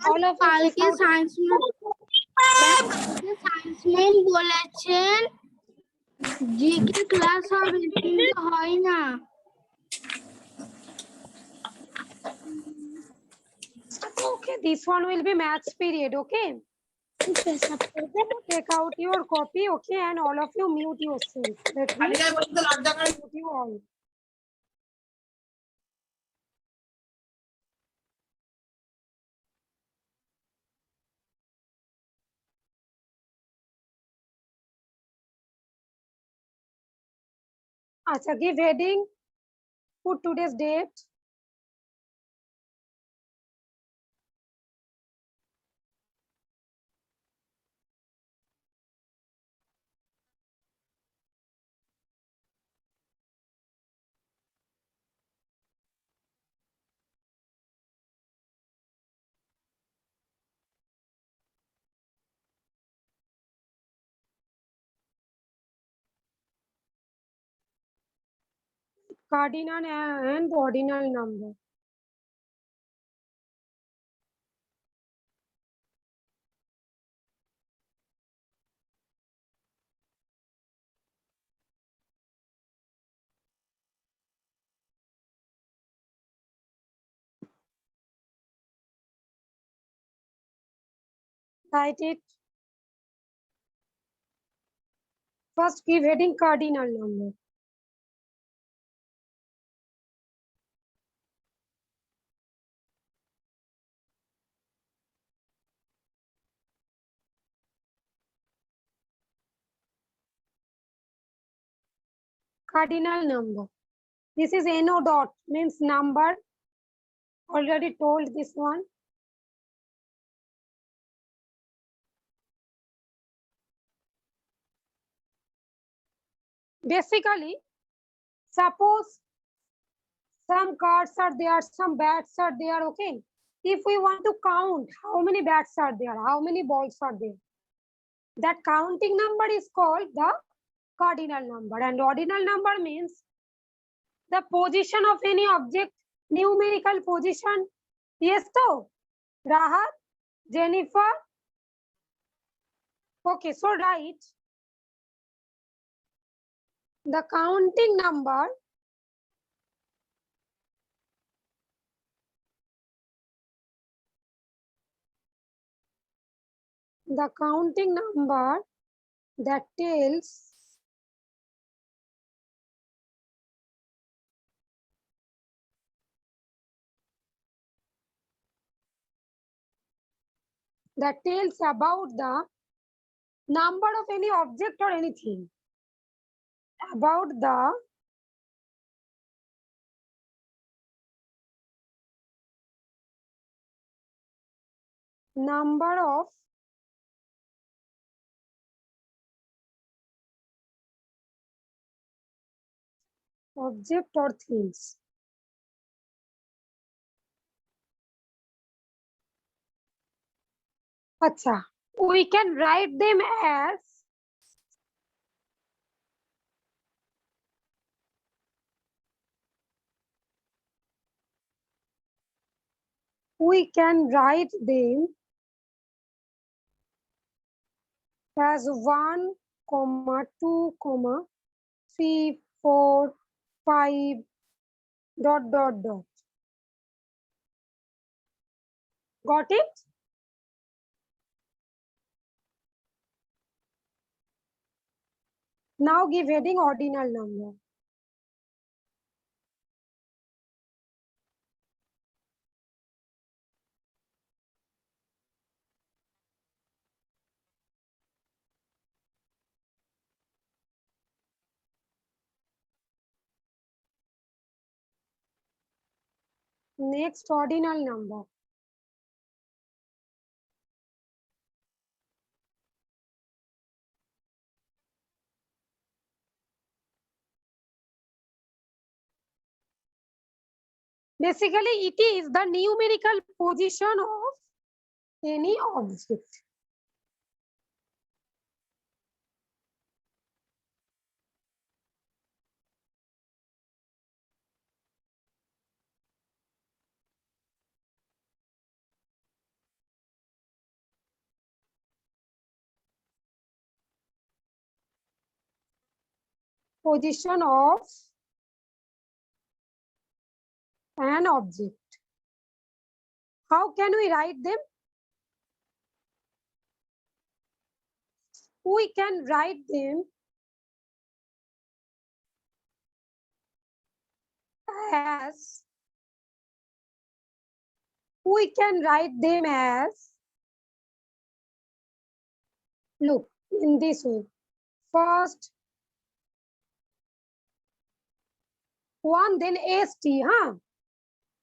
all of you check কালকে out. সায়েন্সম্যান বলেছেন GK class হবে কিন্তু হয় না। Okay, this one will be maths period. Okay, take out your copy. Okay, and all of you mute yourself. Let me mute you all. Acha, give heading. Put today's date. Cardinal and ordinal number. Write it. First, give heading cardinal number. Cardinal number. This is NO dot, means number. Already told this one. Basically, suppose some cards are there, some bats are there, okay? If we want to count how many bats are there, how many balls are there, that counting number is called the cardinal number. And ordinal number means the position of any object, numerical position. Yes, so Rahat, Jennifer. Okay, so write the counting number that tells about the number of any object or anything. About the number of object or things. Acha, we can write them as we can write them as 1, 2, 3, 4, 5, dot, dot, dot. Got it? Now give heading ordinal number. Next, ordinal number. Basically, it is the numerical position of any object. position of an object. How can we write them? We can write them as, look, in this way. First one, then ST,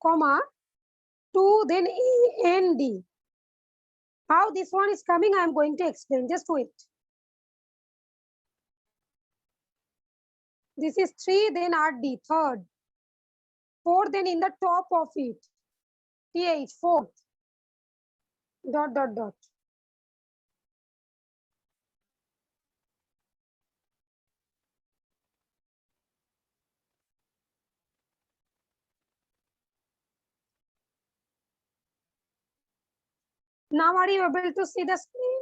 comma, 2, then ND. How this one is coming, I am going to explain. Just wait. This is 3, then RD, third. 4, then in the top of it, TH, fourth. Dot, dot, dot. Now are you able to see the screen?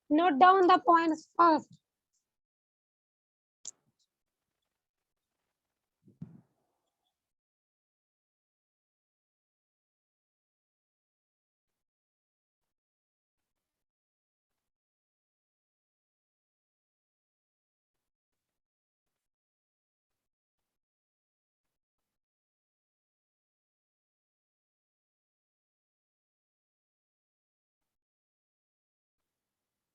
Note down the points first.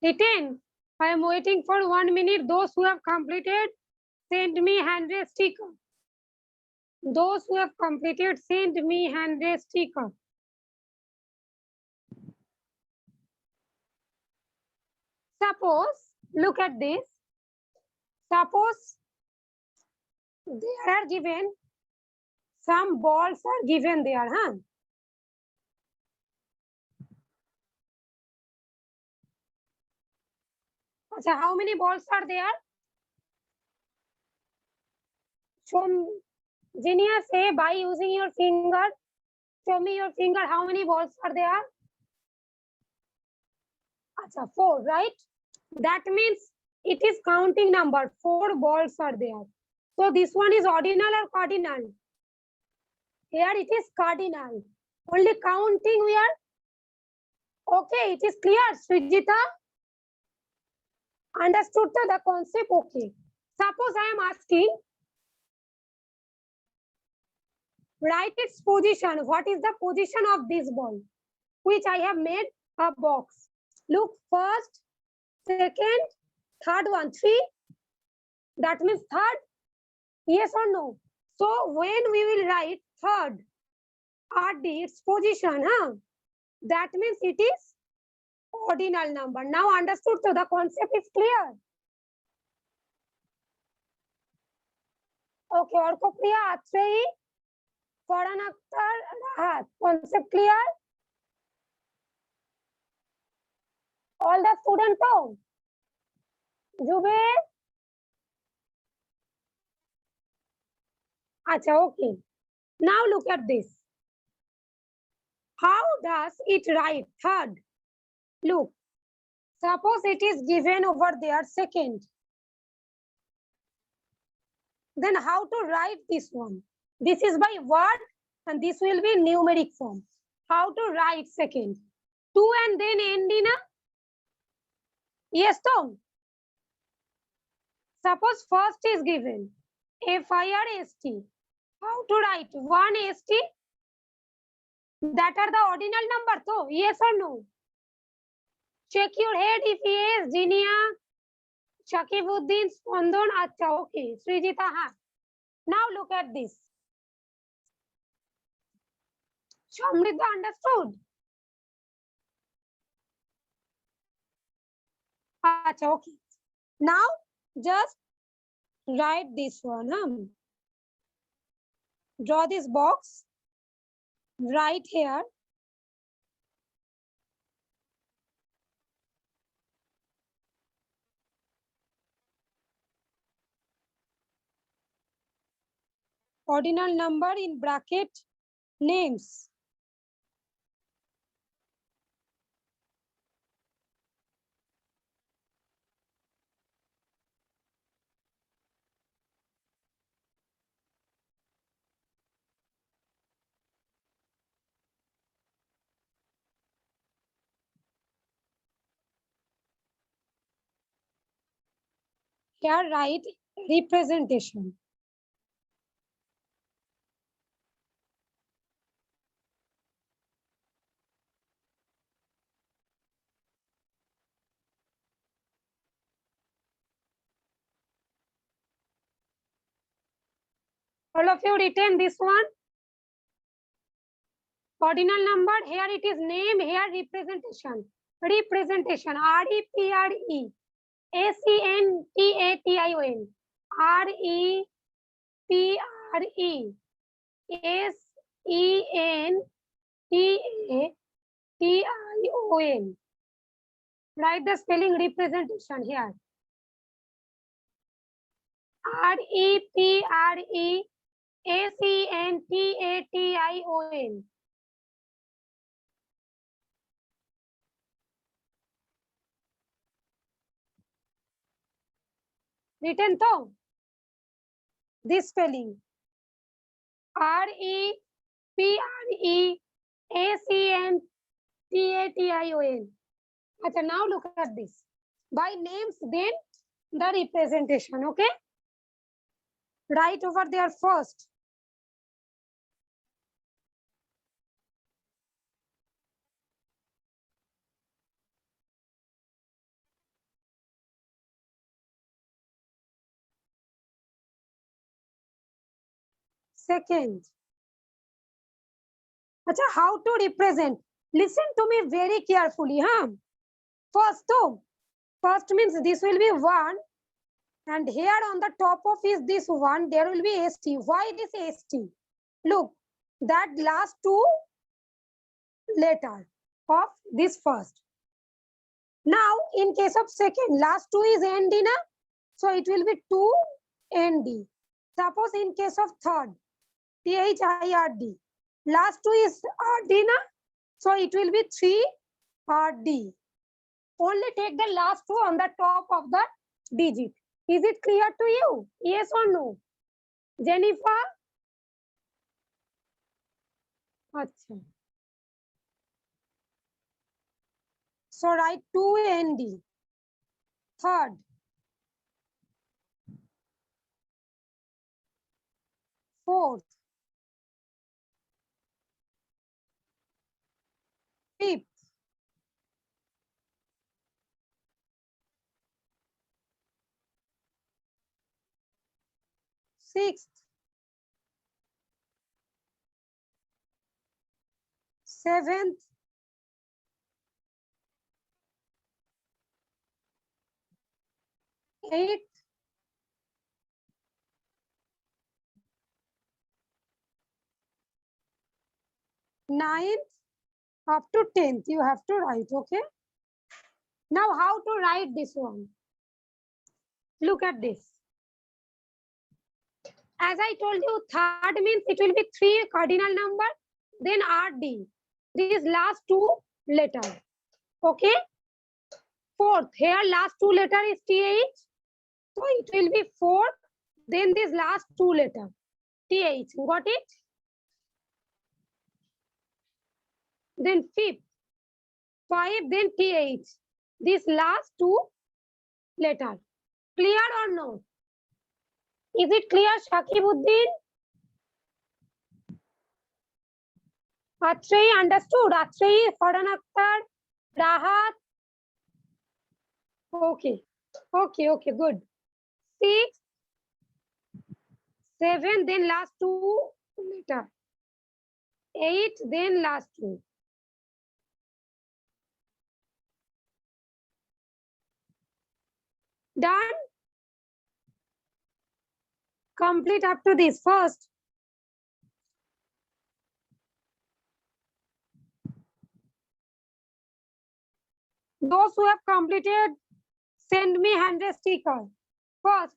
Written. I am waiting for 1 minute. Those who have completed, send me hand raise sticker. Those who have completed, send me hand raise sticker. Suppose, look at this. Suppose there are given, some balls are given there, So how many balls are there? Show, Genia, say by using your finger. Show me your finger. How many balls are there? Acha, 4, right? That means it is counting number. 4 balls are there. So this one is ordinal or cardinal? Here it is cardinal. Only counting we are. Okay, it is clear, Srijita. Understood the concept? Okay. Suppose I am asking, write its position. What is the position of this ball? Which I have made a box. Look, first, second, third one, 3. That means third. Yes or no? So when we will write third, RD, its position, that means it is ordinal number. Now understood, so the concept is clear. Okay, Orkopriya, Atreyi, Farhan Akhtar, Rahat. Concept clear? All the students home. Jubair? Acha, okay. Now look at this. How does it write third? Look, suppose it is given over there second. Then how to write this one? This is by word and this will be numeric form. How to write second? 2 and then ND, na? Yes, Tom. Suppose first is given FIRST. How to write 1 ST? That are the ordinal number, so yes or no? Check your head if yes, Jinia, Shakibuddin, Spandan, Acha, okay. Srijita, Now look at this. Shamridha, understood? Acha, okay. Now just write this one. Draw this box right here. Ordinal number in bracket names. Here write representation. All of you written this one? Ordinal number, here it is name, here representation. Representation, R-E-P-R-E, A-C-N-T-A-T-I-O-N, R-E-P-R-E, S-E-N-T-A-T-I-O-N. Write the spelling representation here. R-E-P-R-E, A-C-N-T-A-T-I-O-N. Written to this spelling. R-E-P-R-E-A-C-N-T-A-T-I-O-N. Okay, now look at this. By names, then the representation. Okay. Write over there first. Second. Acha, how to represent? Listen to me very carefully. Huh? First, though. First means this will be 1. And here on the top of is this 1, there will be ST. Why this ST? Look, that last 2 letter of this first. Now, in case of second, last 2 is ND, na? So it will be 2 ND. Suppose in case of third, THIRD, last 2 is RD, na? So it will be 3 RD. Only take the last 2 on the top of the digit. Is it clear to you? Yes or no? Jennifer? Achha. So write 2 ND. Third. Fourth. Fifth. Sixth. Seventh. Eighth. Ninth. Up to 10th. You have to write, okay? Now how to write this one? Look at this. As I told you, third means it will be 3 cardinal number, then RD. These last 2 letters. Okay? Fourth, here last 2 letter is TH. So it will be 4, then this last 2 letter. TH. Got it? Then fifth. 5, then TH. This last 2 letter. Clear or no? Is it clear, Shakibuddin? Atrey, understood? Atrey, Farhan Akhtar, Rahat. Okay. Okay, good. 6, 7, then last 2 letter. 8, then last 2. Done? Complete up to this first. Those who have completed, send me 100 sticker. First.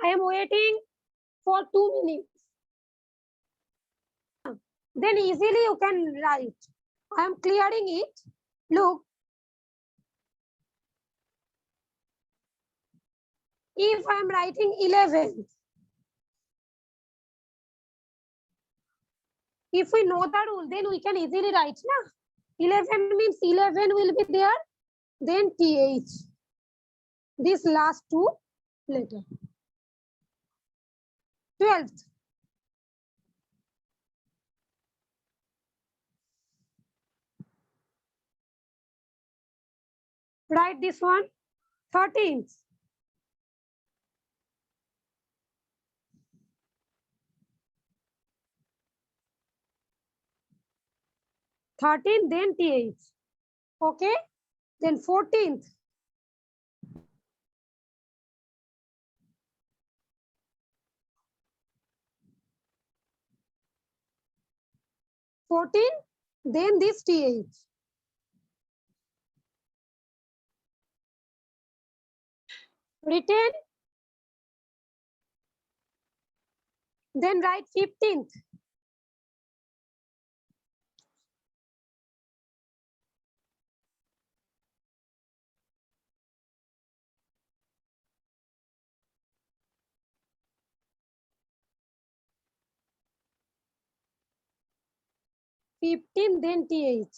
I am waiting for 2 minutes. Then easily you can write. I am clearing it. Look. If I am writing 11th, If we know the rule, then we can easily write, na? 11 means 11 will be there, then TH. This last two letter. 12th. Write this one. 13th. 13th, then TH. Okay. Then 14th. 14, then this TH. Written. Then write 15th. Then TH.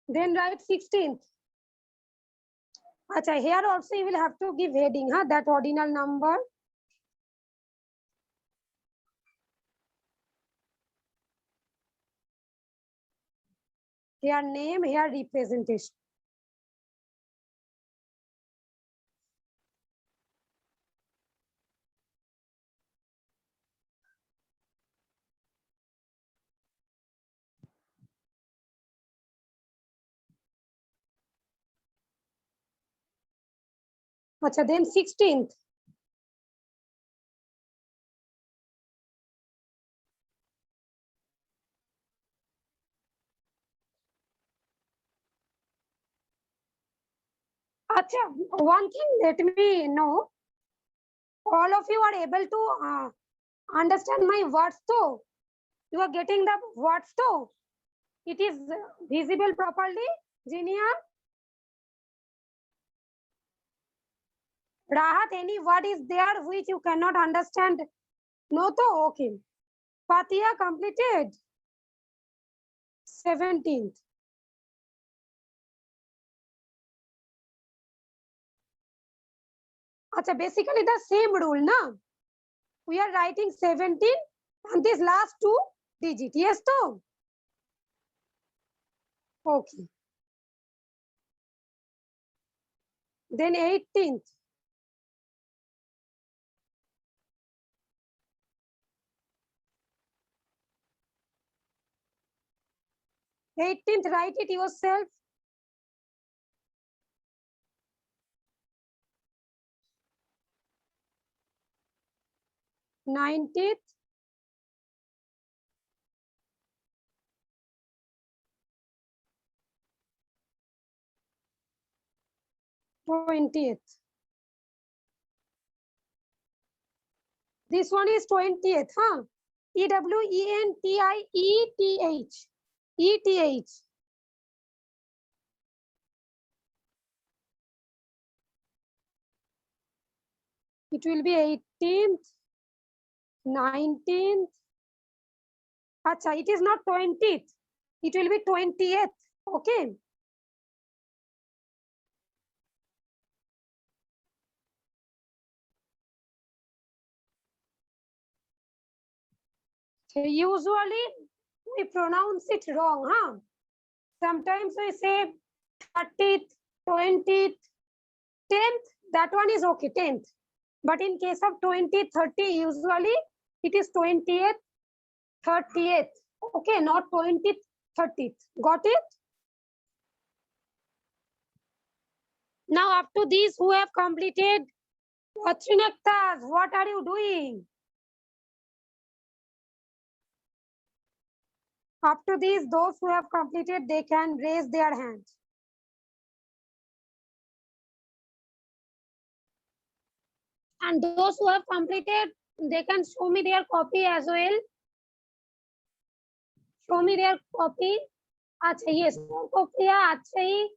Then write 16th. Acha, here also you will have to give heading, huh? That ordinal number. Here name, here representation. Acha, then 16th. Acha, one thing let me know. All of you are able to understand my words too. You are getting the words too. It is visible properly, Genia? Rahat, any word is there which you cannot understand? No to? Okay. Fatia completed. 17th. Acha, basically the same rule, na? We are writing 17 and this last two digit. Yes, to? Okay. Then 18th. 18th, write it yourself. 19th. 20th. This one is 20th, huh? EWENTIETH. ETH. It will be 18th, 19th. Acha, it is not 20th. It will be 20th. Okay. Usually we pronounce it wrong, huh? Sometimes we say 30th, 20th, 10th. That one is okay, 10th. But in case of 20, 30, usually it is 20th, 30th. Okay, not 20th, 30th. Got it? Now up to these who have completed Trinectas, what are you doing? Up to these, those who have completed, they can raise their hands. And those who have completed, they can show me their copy as well. Show me their copy. Acha, yes, copy. Acha,